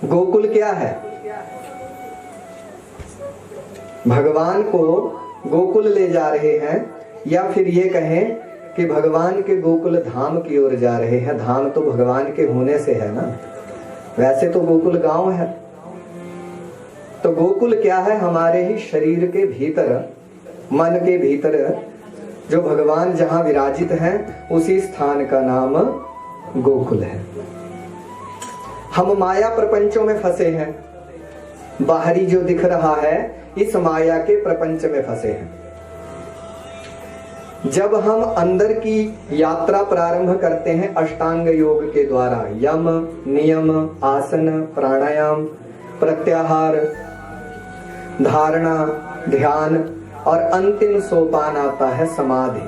गोकुल क्या है? भगवान को गोकुल ले जा रहे हैं, या फिर ये कहें कि भगवान के गोकुल धाम की ओर जा रहे हैं। धाम तो भगवान के होने से है ना, वैसे तो गोकुल गांव है। तो गोकुल क्या है? हमारे ही शरीर के भीतर, मन के भीतर जो भगवान जहां विराजित हैं, उसी स्थान का नाम गोकुल है। हम माया प्रपंचों में फंसे हैं, बाहरी जो दिख रहा है इस माया के प्रपंच में फंसे हैं। जब हम अंदर की यात्रा प्रारंभ करते हैं अष्टांग योग के द्वारा, यम, नियम, आसन, प्राणायाम, प्रत्याहार, धारणा, ध्यान, और अंतिम सोपान आता है समाधि।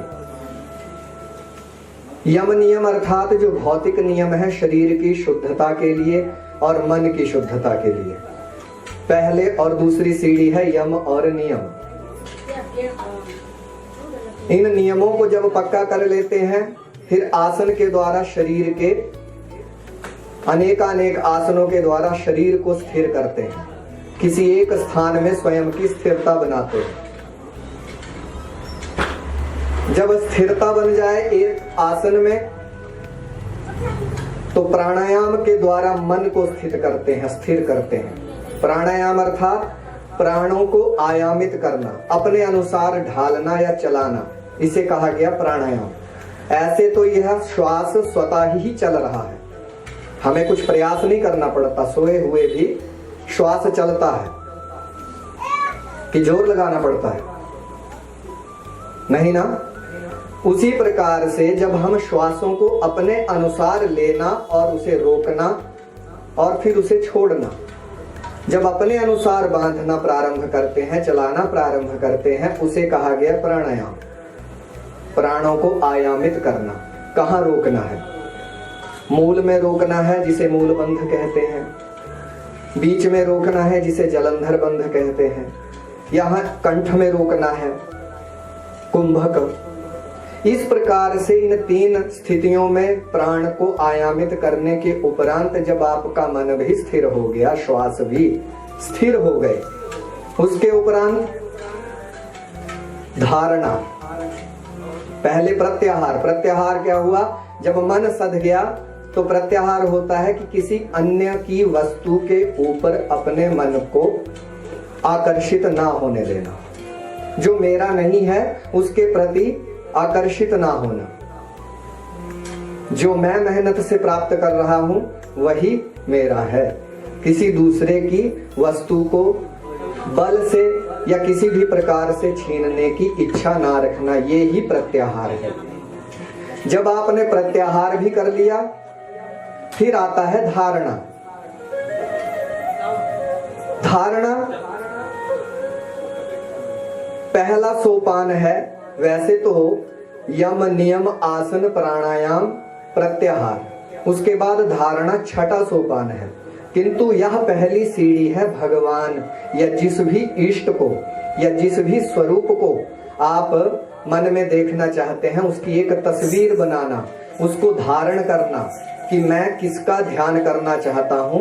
यम नियम अर्थात जो भौतिक नियम है शरीर की शुद्धता के लिए और मन की शुद्धता के लिए। पहले और दूसरी सीढ़ी है यम और नियम। इन नियमों को जब पक्का कर लेते हैं, फिर आसन के द्वारा शरीर के अनेकानेक आसनों के द्वारा शरीर को स्थिर करते हैं, किसी एक स्थान में स्वयं की स्थिरता बनाते हैं। जब स्थिरता बन जाए एक आसन में, तो प्राणायाम के द्वारा मन को स्थिर करते हैं, स्थिर करते हैं। प्राणायाम अर्थात प्राणों को आयामित करना, अपने अनुसार ढालना या चलाना, इसे कहा गया प्राणायाम। ऐसे तो यह श्वास स्वतः ही चल रहा है, हमें कुछ प्रयास नहीं करना पड़ता, सोए हुए भी श्वास चलता है कि जोर लगाना पड़ता है? नहीं ना। उसी प्रकार से जब हम श्वासों को अपने अनुसार लेना और उसे रोकना और फिर उसे छोड़ना, जब अपने अनुसार बांधना प्रारंभ करते हैं, चलाना प्रारंभ करते हैं, उसे कहा गया प्राणायाम। प्राणों को आयामित करना। कहाँ रोकना है? मूल में रोकना है जिसे मूल बंध कहते हैं, बीच में रोकना है जिसे जलंधर बंध कहते हैं, यहाँ कंठ में रोकना है, कुंभक। इस प्रकार से इन तीन स्थितियों में प्राण को आयामित करने के उपरांत जब आपका मन भी स्थिर हो गया, श्वास भी स्थिर हो गए, उसके उपरांत धारणा। पहले प्रत्याहार। प्रत्याहार क्या हुआ? जब मन सध गया तो प्रत्याहार होता है कि किसी अन्य की वस्तु के ऊपर अपने मन को आकर्षित ना होने देना, जो मेरा नहीं है उसके प्रति आकर्षित ना होना। जो मैं मेहनत से प्राप्त कर रहा हूं वही मेरा है, किसी दूसरे की वस्तु को बल से या किसी भी प्रकार से छीनने की इच्छा ना रखना, ये ही प्रत्याहार है। जब आपने प्रत्याहार भी कर लिया, फिर आता है धारणा। धारणा पहला सोपान है। वैसे तो यम, नियम, आसन, प्राणायाम, प्रत्याहार, उसके बाद धारणा छठा सोपान है। किंतु यह पहली सीढ़ी है भगवान या जिस भी इष्ट को या जिस भी स्वरूप को आप मन में देखना चाहते हैं, उसकी एक तस्वीर बनाना, उसको धारण करना कि मैं किसका ध्यान करना चाहता हूं,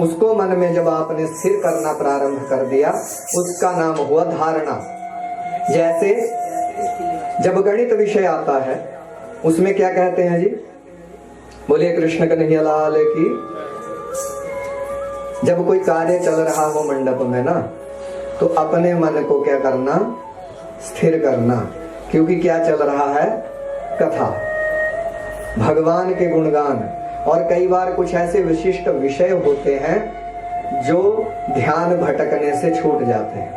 उसको मन में जब आपने स्थिर करना प्रारंभ कर दिया, उसका नाम हुआ धारणा। जैसे जब गणित विषय आता है, उसमें क्या कहते हैं जी? बोलिए कृष्ण कन्हैया लाल की। जब कोई कार्य चल रहा हो मंडप में ना, तो अपने मन को क्या करना? स्थिर करना। क्योंकि क्या चल रहा है? कथा, भगवान के गुणगान, और कई बार कुछ ऐसे विशिष्ट विषय होते हैं जो ध्यान भटकने से छूट जाते हैं,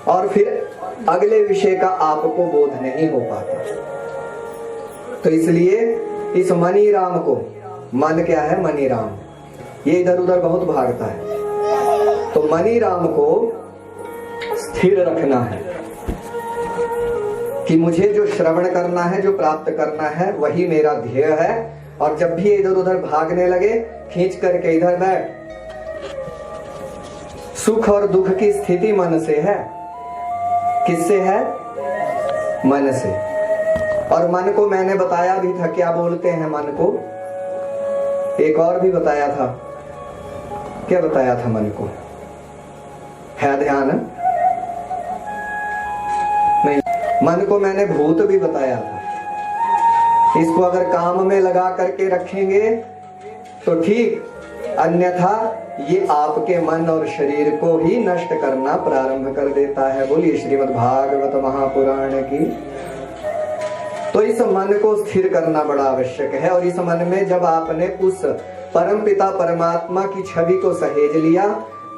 और फिर अगले विषय का आपको बोध नहीं हो पाता। तो इसलिए इस मनी राम को, मन क्या है? मनी राम, ये इधर उधर बहुत भागता है, तो मनी राम को स्थिर रखना है कि मुझे जो श्रवण करना है, जो प्राप्त करना है, वही मेरा ध्येय है। और जब भी इधर उधर भागने लगे, खींच करके इधर बैठ। सुख और दुख की स्थिति मन से है। किससे है? मन से। और मन को मैंने बताया भी था, क्या बोलते हैं मन को? एक और भी बताया था, क्या बताया था मन को? है ध्यान? नहीं, मन को मैंने भूत भी बताया था। इसको अगर काम में लगा करके रखेंगे तो ठीक, अन्यथा ये आपके मन और शरीर को ही नष्ट करना प्रारंभ कर देता है। बोलिए श्रीमद् भागवत महापुराण की। तो इस मन को स्थिर करना बड़ा आवश्यक है। और इस मन में जब आपने उस परम पिता परमात्मा की छवि को सहेज लिया,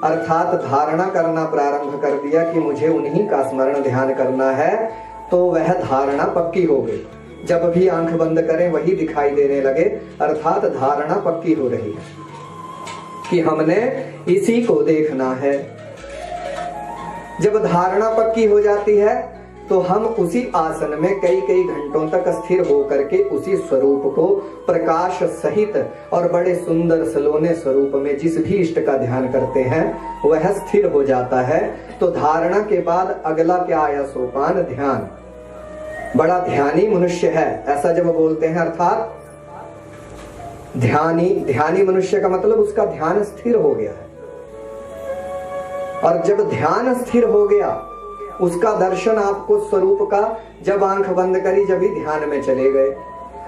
अर्थात धारणा करना प्रारंभ कर दिया कि मुझे उन्हीं का स्मरण ध्यान करना है, तो वह धारणा पक्की हो गई। जब भी आंख बंद करें वही दिखाई देने लगे, अर्थात धारणा पक्की हो रही है कि हमने इसी को देखना है। जब धारणा पक्की हो जाती है तो हम उसी आसन में कई कई घंटों तक स्थिर होकर के उसी स्वरूप को प्रकाश सहित और बड़े सुंदर सलोने स्वरूप में जिस भी इष्ट का ध्यान करते हैं वह स्थिर हो जाता है। तो धारणा के बाद अगला क्या आया? सोपान, ध्यान। बड़ा ध्यानी मनुष्य है ऐसा जब बोलते हैं, अर्थात ध्यानी मनुष्य का मतलब उसका ध्यान स्थिर हो गया है। और जब ध्यान स्थिर हो गया, उसका दर्शन आपको स्वरूप का, जब आंख बंद करी जब ही ध्यान में चले गए,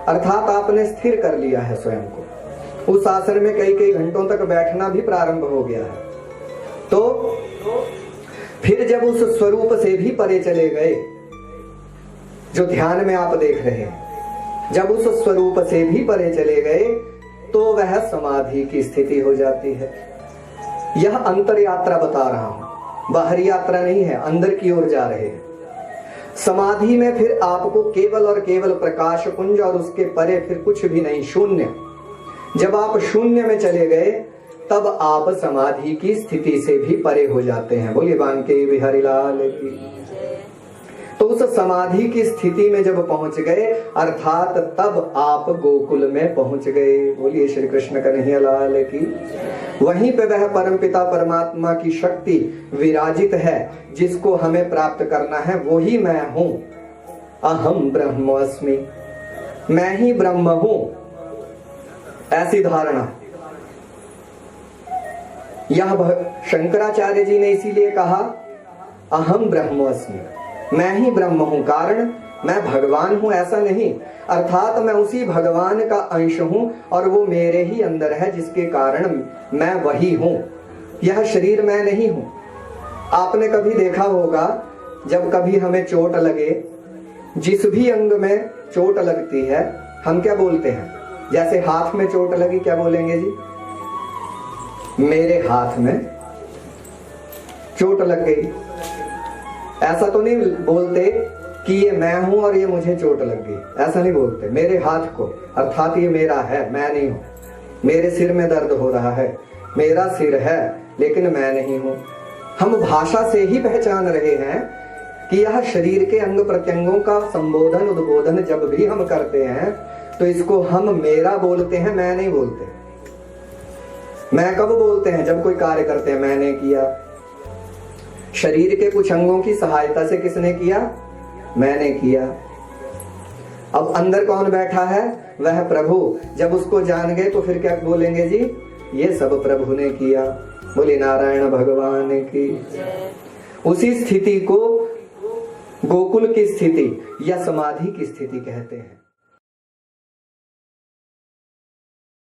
अर्थात आपने स्थिर कर लिया है स्वयं को। उस आसन में कई कई घंटों तक बैठना भी प्रारंभ हो गया है। तो फिर जब उस स्वरूप से भी परे चले गए जो ध्यान में आप देख रहे हैं, जब उस स्वरूप से भी परे चले गए तो वह समाधि की स्थिति हो जाती है। यह अंतर यात्रा बता रहा हूं, बाहरी यात्रा नहीं है, अंदर की ओर जा रहे हैं। समाधि में फिर आपको केवल और केवल प्रकाश पुंज और उसके परे फिर कुछ भी नहीं, शून्य। जब आप शून्य में चले गए तब आप समाधि की स्थिति से भी परे हो जाते हैं। बोलिए बांके बिहारी लाल की। तो उस समाधि की स्थिति में जब पहुंच गए, अर्थात तब आप गोकुल में पहुंच गए। बोलिए श्री कृष्ण कन्हैया लाल की। वहीं पे वह परमपिता परमात्मा की शक्ति विराजित है जिसको हमें प्राप्त करना है। वही मैं हूं, अहम ब्रह्मोस्मि, मैं ही ब्रह्म हूं, ऐसी धारणा। यह शंकराचार्य जी ने इसीलिए कहा अहम ब्रह्मोस्मि, मैं ही ब्रह्म हूं। कारण मैं भगवान हूं ऐसा नहीं, अर्थात मैं उसी भगवान का अंश हूं और वो मेरे ही अंदर है, जिसके कारण मैं वही हूं। यह शरीर मैं नहीं हूं। आपने कभी देखा होगा जब कभी हमें चोट लगे, जिस भी अंग में चोट लगती है हम क्या बोलते हैं? जैसे हाथ में चोट लगी, क्या बोलेंगे जी? मेरे हाथ में चोट लग गई। ऐसा तो नहीं बोलते कि ये मैं हूं और ये मुझे चोट लग गई, ऐसा नहीं बोलते। मेरे हाथ को, अर्थात ये मेरा है, मैं नहीं हूं। मेरे सिर में दर्द हो रहा है, मेरा सिर है लेकिन मैं नहीं हूं। हम भाषा से ही पहचान रहे हैं कि यह शरीर के अंग प्रत्यंगों का संबोधन उद्बोधन जब भी हम करते हैं तो इसको हम मेरा बोलते हैं, मैं नहीं बोलते। मैं कब बोलते हैं? जब कोई कार्य करते हैं, मैंने किया। शरीर के कुछ अंगों की सहायता से किसने किया? मैंने किया। अब अंदर कौन बैठा है? वह प्रभु। जब उसको जान गए तो फिर क्या बोलेंगे जी? ये सब प्रभु ने किया। बोले नारायण भगवान की। उसी स्थिति को गोकुल की स्थिति या समाधि की स्थिति कहते हैं।